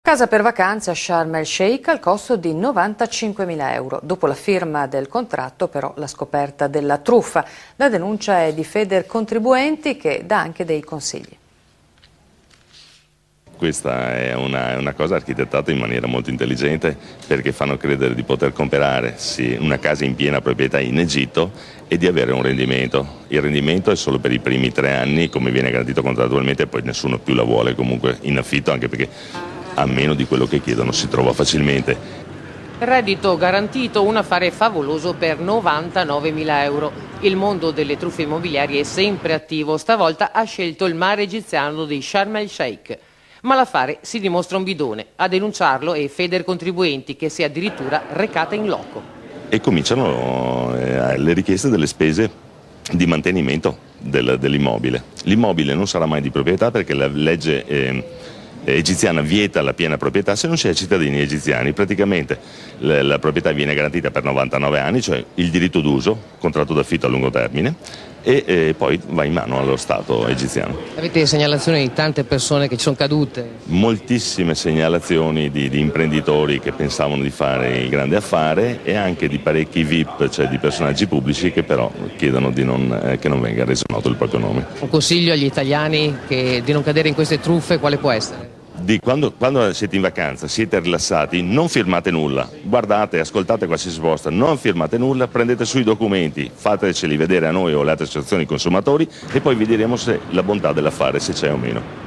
Casa per vacanze a Sharm el Sheikh al costo di 95.000 euro. Dopo la firma del contratto, però, la scoperta della truffa. La denuncia è di Federcontribuenti, che dà anche dei consigli. Questa è una cosa architettata in maniera molto intelligente, perché fanno credere di poter comprare una casa in piena proprietà in Egitto e di avere un rendimento. Il rendimento è solo per i primi 3 anni, come viene garantito contrattualmente, e poi nessuno più la vuole comunque in affitto, anche perché a meno di quello che chiedono si trova facilmente. Reddito garantito, un affare favoloso per 99.000 euro. Il mondo delle truffe immobiliari è sempre attivo, stavolta ha scelto il mare egiziano di Sharm el Sheikh. Ma l'affare si dimostra un bidone. A denunciarlo è Federcontribuenti, che si è addirittura recata in loco. E cominciano le richieste delle spese di mantenimento dell'immobile. L'immobile non sarà mai di proprietà, perché la legge egiziana vieta la piena proprietà se non si è cittadini egiziani. Praticamente la proprietà viene garantita per 99 anni, cioè il diritto d'uso, contratto d'affitto a lungo termine, e poi va in mano allo Stato egiziano. Avete segnalazioni di tante persone che ci sono cadute? Moltissime segnalazioni di imprenditori che pensavano di fare il grande affare, e anche di parecchi VIP, cioè di personaggi pubblici, che però chiedono che non venga reso noto il proprio nome. Un consiglio agli italiani di non cadere in queste truffe, quale può essere? Quando siete in vacanza, siete rilassati, non firmate nulla, guardate, ascoltate qualsiasi proposta, non firmate nulla, prendete sui documenti, fateceli vedere a noi o alle altre associazioni consumatori, e poi vi diremo se la bontà dell'affare, se c'è o meno.